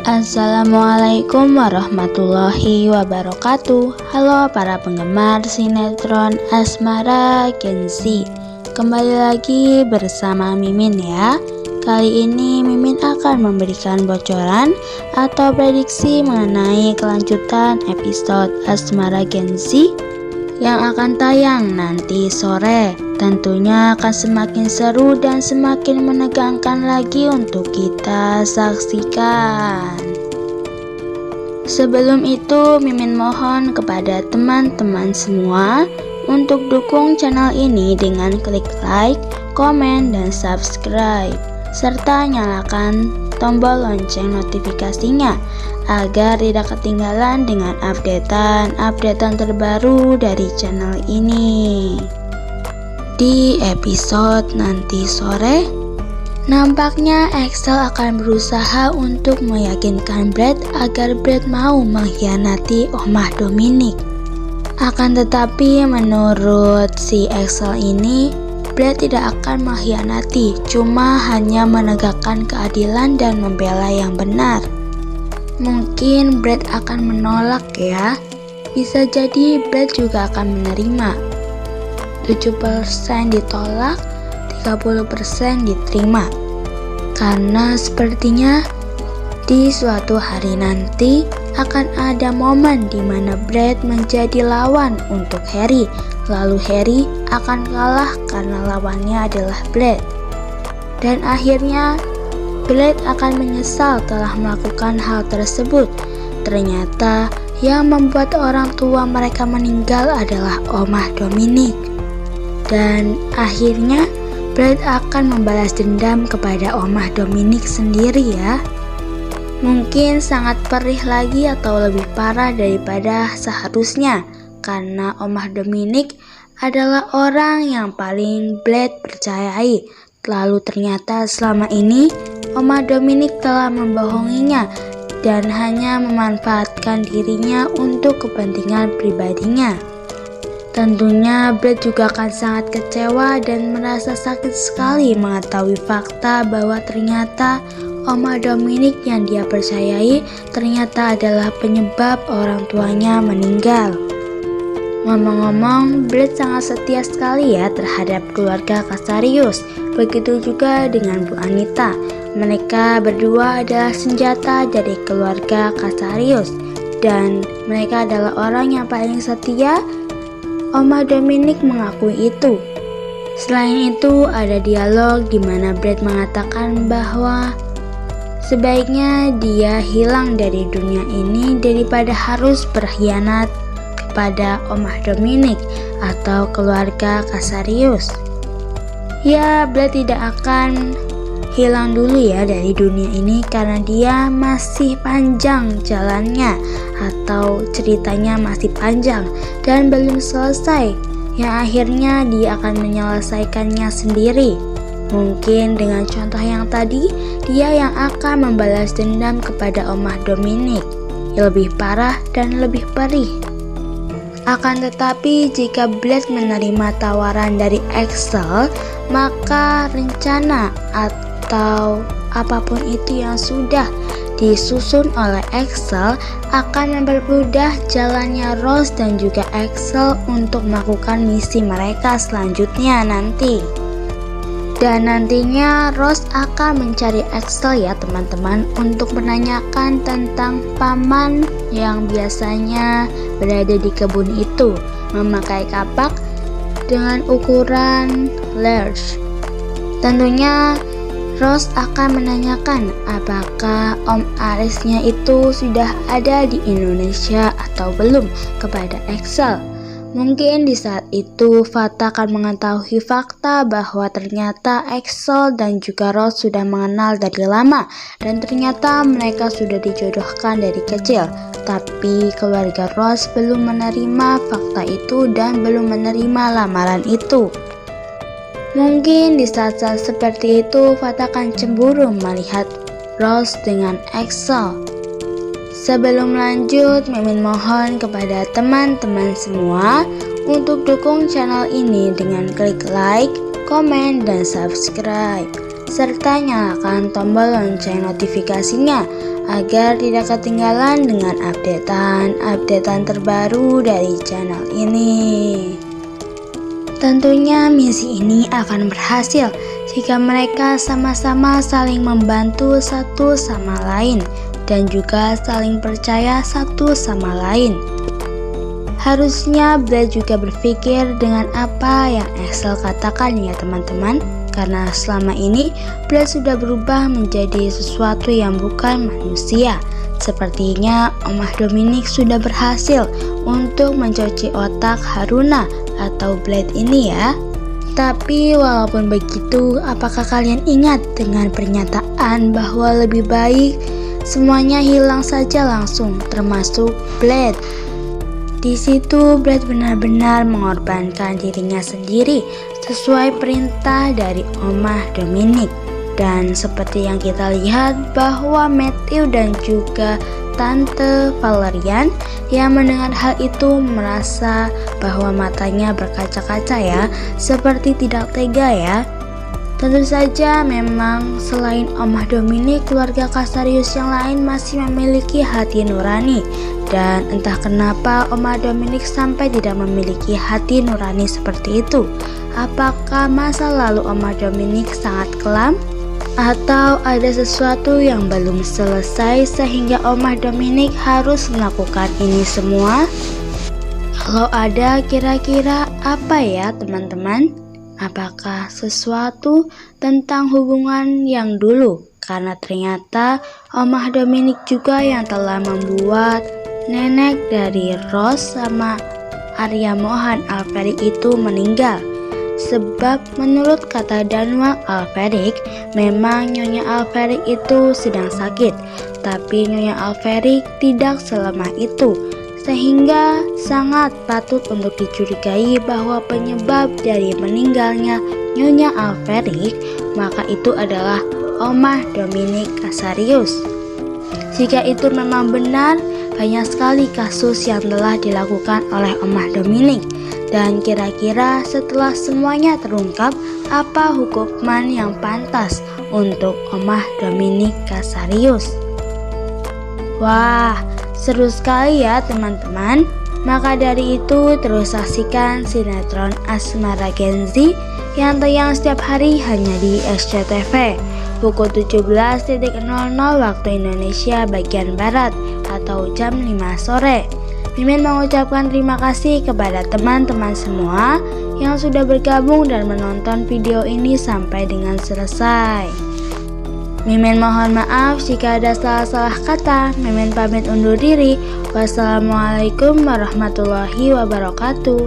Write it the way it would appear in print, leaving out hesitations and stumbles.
Assalamualaikum warahmatullahi wabarakatuh. Halo para penggemar sinetron Asmara Gen Z. Kembali lagi bersama Mimin ya. Kali ini Mimin akan memberikan bocoran atau prediksi mengenai kelanjutan episode Asmara Gen Z yang akan tayang nanti sore. Tentunya akan semakin seru dan semakin menegangkan lagi untuk kita saksikan. Sebelum itu, Mimin mohon kepada teman-teman semua untuk dukung channel ini dengan klik like, komen, dan subscribe, serta nyalakan tombol lonceng notifikasinya agar tidak ketinggalan dengan updatean terbaru dari channel ini. Di episode nanti sore, nampaknya Axel akan berusaha untuk meyakinkan Brad agar Brad mau mengkhianati Omah Dominic. Akan tetapi menurut si Axel ini, Brad tidak akan mengkhianati, cuma hanya menegakkan keadilan dan membela yang benar. Mungkin Brad akan menolak ya, bisa jadi Brad juga akan menerima. 70% ditolak, 30% diterima. Karena sepertinya di suatu hari nanti akan ada momen di mana Brad menjadi lawan untuk Harry. Lalu Harry akan kalah karena lawannya adalah Brad. Dan akhirnya Brad akan menyesal telah melakukan hal tersebut. Ternyata yang membuat orang tua mereka meninggal adalah Omah Dominic. Dan akhirnya Brad akan membalas dendam kepada Omah Dominic sendiri ya. Mungkin sangat perih lagi atau lebih parah daripada seharusnya, karena Omah Dominic adalah orang yang paling Brad percayai. Lalu ternyata selama ini Omah Dominic telah membohonginya dan hanya memanfaatkan dirinya untuk kepentingan pribadinya. Tentunya Brad juga akan sangat kecewa dan merasa sakit sekali mengetahui fakta bahwa ternyata Omah Dominic yang dia percayai ternyata adalah penyebab orang tuanya meninggal. Ngomong-ngomong, Brad sangat setia sekali ya terhadap keluarga Casarius. Begitu juga dengan Bu Anita. Mereka berdua adalah senjata dari keluarga Casarius dan mereka adalah orang yang paling setia. Omah Dominic mengakui itu. Selain itu, ada dialog di mana Brad mengatakan bahwa sebaiknya dia hilang dari dunia ini daripada harus berkhianat kepada Omah Dominic atau keluarga Casarius. Ya, Brad tidak akan hilang dulu ya dari dunia ini karena dia masih panjang jalannya atau ceritanya masih panjang dan belum selesai, yang akhirnya dia akan menyelesaikannya sendiri. Mungkin dengan contoh yang tadi, dia yang akan membalas dendam kepada Omah Dominic yang lebih parah dan lebih perih. Akan tetapi jika Brad menerima tawaran dari Axel, maka rencana atau apapun itu yang sudah disusun oleh Axel akan mempermudah jalannya Rose dan juga Axel untuk melakukan misi mereka selanjutnya nanti. Dan nantinya Rose akan mencari Axel ya teman-teman untuk menanyakan tentang paman yang biasanya berada di kebun itu memakai kapak dengan ukuran large. Tentunya Rose akan menanyakan apakah Om Arisnya itu sudah ada di Indonesia atau belum kepada Axel. Mungkin di saat itu Fata akan mengetahui fakta bahwa ternyata Axel dan juga Rose sudah mengenal dari lama dan ternyata mereka sudah dijodohkan dari kecil. Tapi keluarga Rose belum menerima fakta itu dan belum menerima lamaran itu. Mungkin di saat-saat seperti itu Fata akan cemburu melihat Rose dengan Axel. Sebelum lanjut, Mimin mohon kepada teman-teman semua untuk dukung channel ini dengan klik like, komen, dan subscribe. serta nyalakan tombol lonceng notifikasinya agar tidak ketinggalan dengan updatean terbaru dari channel ini. Tentunya misi ini akan berhasil jika mereka sama-sama saling membantu satu sama lain dan juga saling percaya satu sama lain. Harusnya Brad juga berpikir dengan apa yang Axel katakan ya teman-teman, karena selama ini Brad sudah berubah menjadi sesuatu yang bukan manusia. Sepertinya Omah Dominic sudah berhasil untuk mencuci otak Haruna atau Blade ini ya. Tapi walaupun begitu, apakah kalian ingat dengan pernyataan bahwa lebih baik semuanya hilang saja langsung, termasuk Blade? Di situ Blade benar-benar mengorbankan dirinya sendiri sesuai perintah dari Omah Dominic. Dan seperti yang kita lihat bahwa Matthew dan juga Tante Valerian yang mendengar hal itu merasa bahwa matanya berkaca-kaca ya, seperti tidak tega ya. Tentu saja memang selain Omah Dominic, keluarga Casarius yang lain masih memiliki hati nurani. Dan entah kenapa Omah Dominic sampai tidak memiliki hati nurani seperti itu. Apakah masa lalu Omah Dominic sangat kelam? Atau ada sesuatu yang belum selesai sehingga Omah Dominic harus melakukan ini semua? Kalau ada, kira-kira apa ya teman-teman? Apakah sesuatu tentang hubungan yang dulu? Karena ternyata Omah Dominic juga yang telah membuat nenek dari Rose sama Arya Mohan Alferic itu meninggal. Sebab menurut kata Daniel Alferic, memang Nyonya Alferic itu sedang sakit, tapi Nyonya Alferic tidak selemah itu, sehingga sangat patut untuk dicurigai bahwa penyebab dari meninggalnya Nyonya Alferic, maka itu adalah Omah Dominic Casarius. Jika itu memang benar, banyak sekali kasus yang telah dilakukan oleh Omah Dominic. Dan kira-kira setelah semuanya terungkap, apa hukuman yang pantas untuk Omah Dominic Casarius? Wah, seru sekali ya teman-teman. Maka dari itu terus saksikan sinetron Asmara Genzi yang tayang setiap hari hanya di SCTV pukul 17.00 waktu Indonesia bagian Barat atau jam 5 sore. Mimin mengucapkan terima kasih kepada teman-teman semua yang sudah bergabung dan menonton video ini sampai dengan selesai. Mimin mohon maaf jika ada salah-salah kata. Mimin pamit undur diri. Wassalamualaikum warahmatullahi wabarakatuh.